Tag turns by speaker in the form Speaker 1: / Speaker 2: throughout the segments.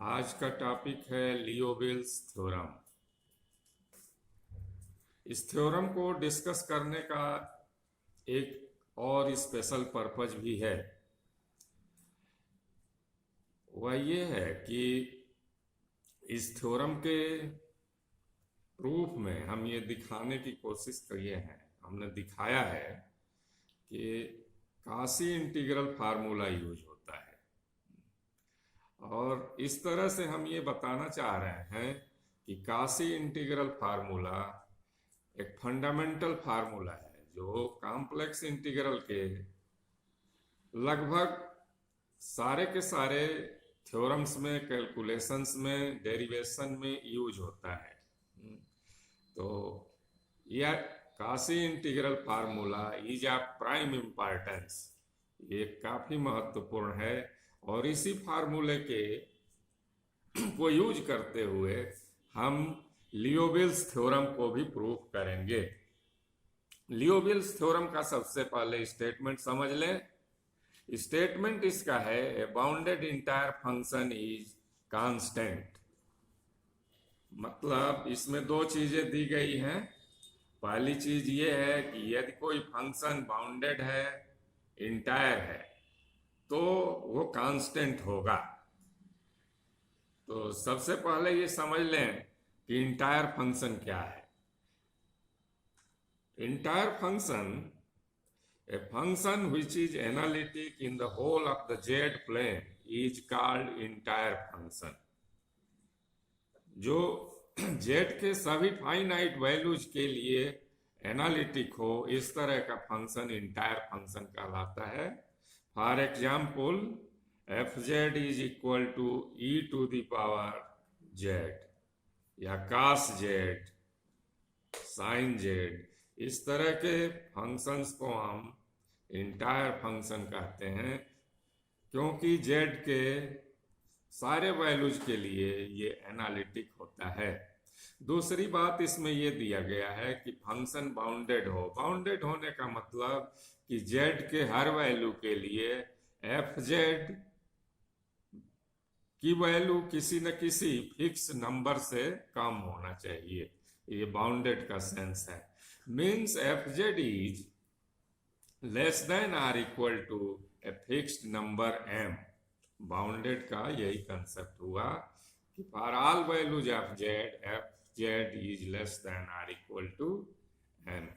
Speaker 1: आज का टॉपिक है लियोविल्स थ्योरम। इस थ्योरम को डिस्कस करने का एक और स्पेशल पर्पज भी है। वह ये है कि इस थ्योरम के प्रूफ में हम ये दिखाने की कोशिश किए हैं, हमने दिखाया है कि काशी इंटीग्रल फार्मूला यूज होता है। और इस तरह से हम ये बताना चाह रहे हैं कि काशी इंटीग्रल फार्मूला एक फंडामेंटल फार्मूला है जो कॉम्प्लेक्स इंटीग्रल के लगभग सारे के सारे थ्योरम्स में, कैलकुलेशंस में, डेरिवेशन में यूज होता है। तो यह Kashi integral formula is of prime importance, ये काफी महत्वपूर्ण है। और इसी फार्मूले के को यूज करते हुए हम लियोविल्स थ्योरम को भी प्रूव करेंगे। लियोविल्स थ्योरम का सबसे पहले स्टेटमेंट समझ लें। स्टेटमेंट इसका है, a bounded entire function is constant. मतलब इसमें दो चीजें दी गई हैं। पहली चीज ये है कि यदि कोई फंक्शन बाउंडेड है, इंटायर है, तो वो कांस्टेंट होगा। तो सबसे पहले ये समझ लें कि इंटायर फंक्शन क्या है। Entire function, a function which is analytic in the whole of the z plane is called entire function। जो z के सभी फाइनाइट वैल्यूज के लिए एनालिटिक हो, इस तरह का फंक्शन इंटायर फंक्शन कहलाता है। For example, f z is equal to e to the power z या कास जेड, साइन जेड, इस तरह के फंक्शंस को हम इंटायर फंक्शन कहते हैं, क्योंकि z के सारे वैल्यूज के लिए ये एनालिटिक होता है। दूसरी बात इसमें ये दिया गया है कि फंक्शन बाउंडेड हो। बाउंडेड होने का मतलब कि z के हर वैल्यू के लिए एफ जेड की वैल्यू किसी न किसी फिक्स नंबर से कम होना चाहिए। ये बाउंडेड का सेंस है। Means f z is less than or equal to a fixed number m। Bounded का यही कंसेप्ट हुआ कि for all values of z, f z is less than or equal to m।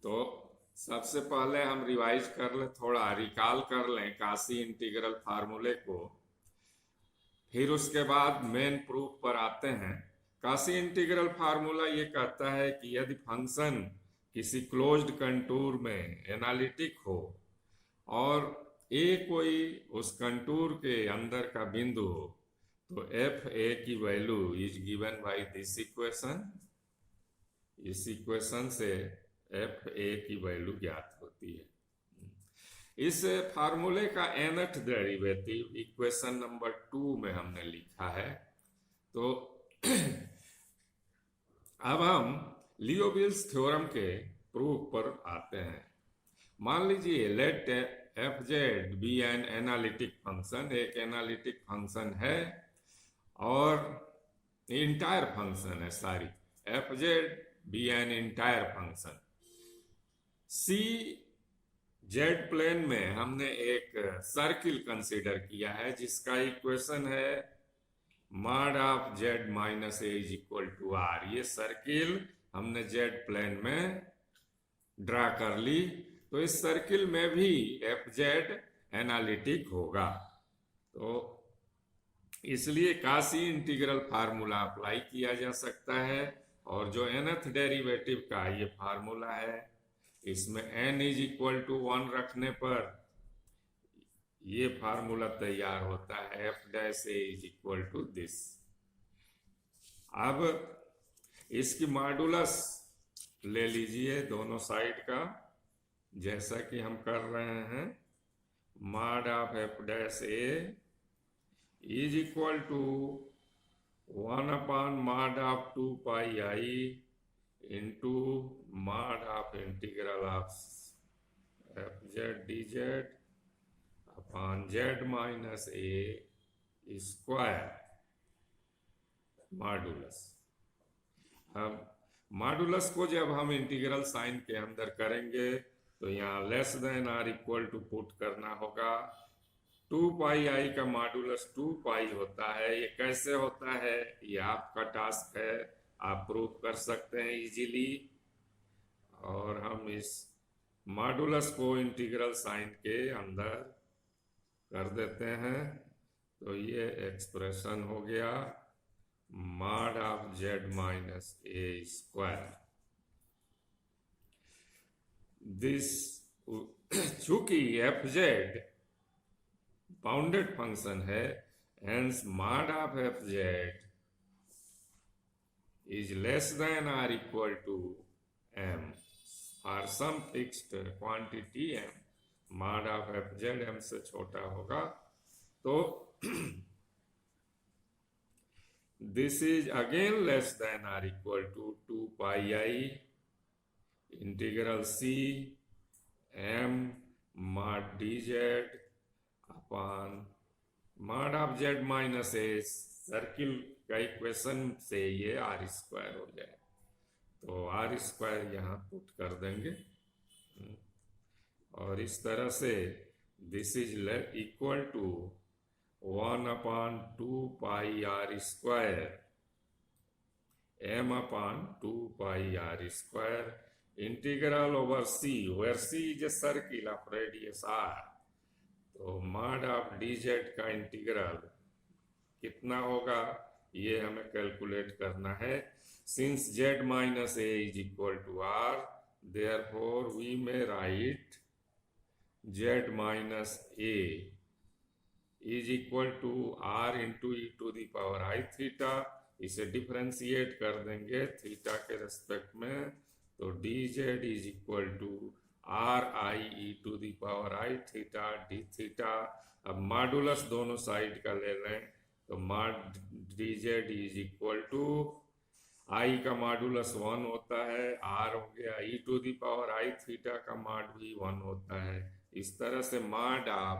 Speaker 1: तो सबसे पहले हम रिवाइज कर ले, थोड़ा रिकॉल कर लें काशी इंटीग्रल फार्मूले को, फिर उसके बाद मेन प्रूफ पर आते हैं। काशी इंटीग्रल फार्मूला ये कहता है कि यदि फंक्शन किसी क्लोज्ड कंटूर में एनालिटिक हो और ए कोई उस कंटूर के अंदर का बिंदु हो, तो एफ ए की value is given by this equation. इस इक्वेशन से एफ ए की वैल्यू ज्ञात होती है। इस फार्मूले का nth डेरिवेटिव इक्वेशन नंबर 2 में हमने लिखा है। तो अब हम लियोविल्स थ्योरम के प्रूफ पर आते हैं। मान लीजिए let f z be an analytic function, एक एनालिटिक फंक्शन है और इंटायर फंक्शन है, sorry, f z be an entire function. C z plane में हमने एक सर्किल कंसीडर किया है जिसका इक्वेशन है mod of z minus a is equal to r. ये सर्किल हमने जेड प्लेन में ड्रा कर ली। तो इस सर्किल में भी एफ जेड एनालिटिक होगा। तो इसलिए काशी इंटीग्रल फार्मूला अप्लाई किया जा सकता है। और जो nth डेरिवेटिव का ये फार्मूला है, इसमें n इज इक्वल टू 1 रखने पर ये फार्मूला तैयार होता है, f dash a is equal to this. अब इसकी मॉडुलस ले लीजिए दोनों साइड का, जैसा कि हम कर रहे हैं। Mod of f dash a is equal to 1 upon mod of 2 pi i into mod of integral of f z d z upon z minus a square modulus. अब मॉडुलस को जब हम इंटीग्रल साइन के अंदर करेंगे तो यहाँ less than or equal to put करना होगा। 2 पाई आई का मॉडुलस 2 पाई होता है। ये कैसे होता है, ये आपका टास्क है, आप प्रूव कर सकते हैं इजीली। और हम इस मॉडुलस को इंटीग्रल साइन के अंदर कर देते हैं तो ये एक्सप्रेशन हो गया mod of z minus a square. This चूंकि एफ जेड बाउंडेड फंक्शन है, hence mod of f z is less than or equal to m for some fixed quantity m. Mod of f z m से छोटा होगा तो this is again less than or equal to 2 pi I integral c m mod dz upon mod of z minus a। Circle का equation से ये are square हो जाए तो आर स्क्वायर यहाँ पुट कर देंगे और इस तरह से this is equal to 1/2 pi r square m upon 2 pi r square integral over c, where c is a circle of radius r। तो mod of dz का इंटीग्रल कितना होगा ये हमें कैलकुलेट करना है। Since z minus a is equal to r, therefore we may write z minus a is equal to r into e to the power i theta. इसे differentiate कर देंगे थीटा के रेस्पेक्ट में तो d z is equal to r i e to the power i theta d theta. अब modulus दोनों side का ले लें तो mod d z is equal to i का मॉडुलस 1 होता है, आर हो गया e to the power i theta का मॉड भी 1 होता है। इस तरह से mod of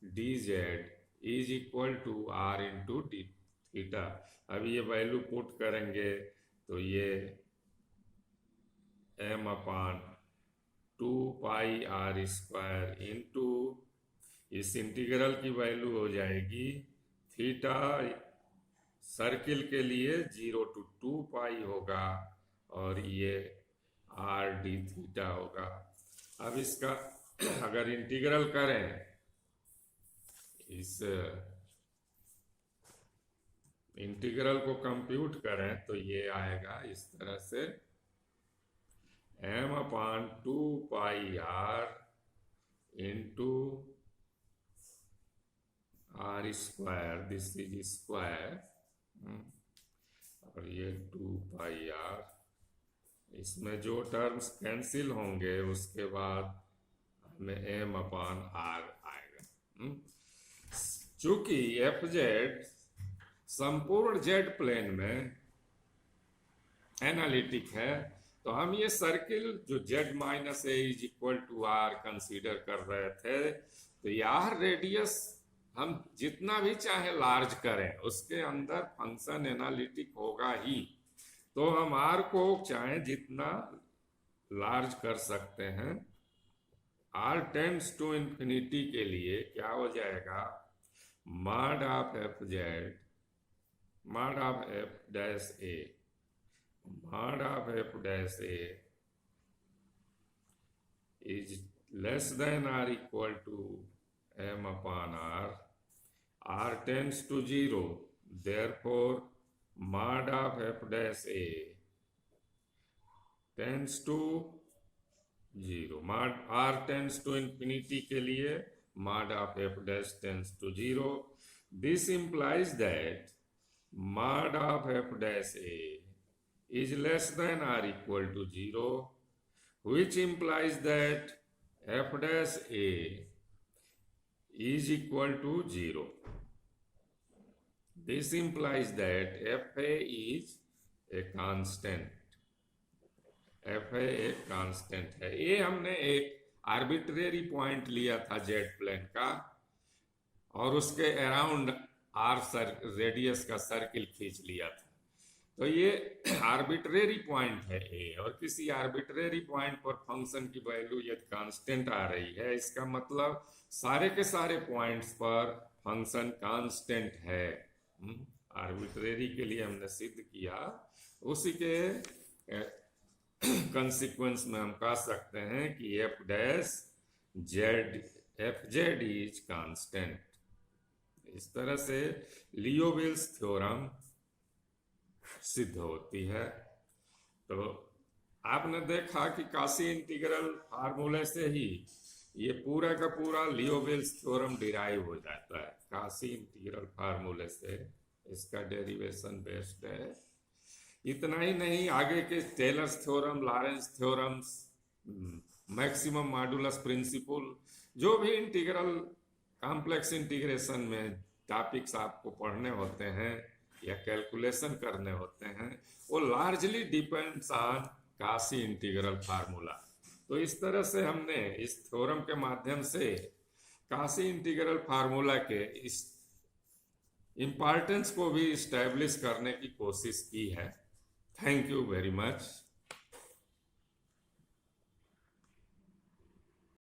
Speaker 1: d z is equal to r into d theta. अब ये वैल्यू पुट करेंगे तो ये m upon 2 pi r square into इस इंटीग्रल की वैल्यू हो जाएगी थीटा सर्किल के लिए 0 to 2 पाई होगा और ये आर डी थीटा होगा। अब इसका अगर इंटीग्रल करें इस इंटीग्रल को कंप्यूट करें तो ये आएगा इस तरह से m upon 2 pi r into r square, this is square और ये 2 पाई आर। इसमें जो टर्म्स कैंसिल होंगे उसके बाद हमें m अपान आर आएगा। चूंकि एफ जेड संपूर्ण जेड प्लेन में एनालिटिक है तो हम ये सर्किल जो z minus a is equal to r consider कर रहे थे तो यार रेडियस हम जितना भी चाहे लार्ज करें उसके अंदर फंक्शन एनालिटिक होगा ही। तो हम आर को चाहे जितना लार्ज कर सकते हैं। आर टेंड्स टू इंफिनिटी के लिए क्या हो जाएगा mod of f z mod of f dash a mod of f dash a is less than or equal to m upon r tends to 0, therefore mod of f dash a tends to 0। mod r tends to infinity के लिए mod of f dash tends to 0। this implies that mod of f dash a is less than or equal to 0, which implies that f dash a is equal to 0। This implies that fa is a constant। fa एक constant है। ये हमने एक arbitrary point लिया था Z plane का और उसके अराउंड आर रेडियस का सर्किल खींच लिया था। तो ये आर्बिट्रेरी पॉइंट है ए, और किसी आर्बिट्रेरी पॉइंट पर फंक्शन की वैल्यू यदि कांस्टेंट आ रही है, इसका मतलब सारे के सारे पॉइंट्स पर फंक्शन कांस्टेंट है। आर्बिट्रेरी के लिए हमने सिद्ध किया, उसी के कंसिक्वेंस में हम कह सकते हैं कि एफ जेड इज कांस्टेंट। इस तरह से लियोविल्स थ्योरम सिद्ध होती है। तो आपने देखा कि काशी इंटीग्रल फार्मूले से ही ये पूरा का पूरा लियोविल्स थ्योरम डिराइव हो जाता है। काशी इंटीग्रल फार्मूले से इसका डेरिवेशन बेस्ड है। इतना ही नहीं, आगे के Taylor's theorem, Laurent's theorems, maximum modulus principle, जो भी इंटीग्रल कॉम्प्लेक्स इंटीग्रेशन में टॉपिक्स आपको पढ़ने होते हैं या कैलकुलेशन करने होते हैं, वो largely depends on Kashi integral formula. तो इस तरह से हमने इस थ्योरम के माध्यम से काशी इंटीग्रल फार्मूला के इस इम्पॉर्टेंस को भी इस्टेब्लिश करने की कोशिश की है। Thank you very much.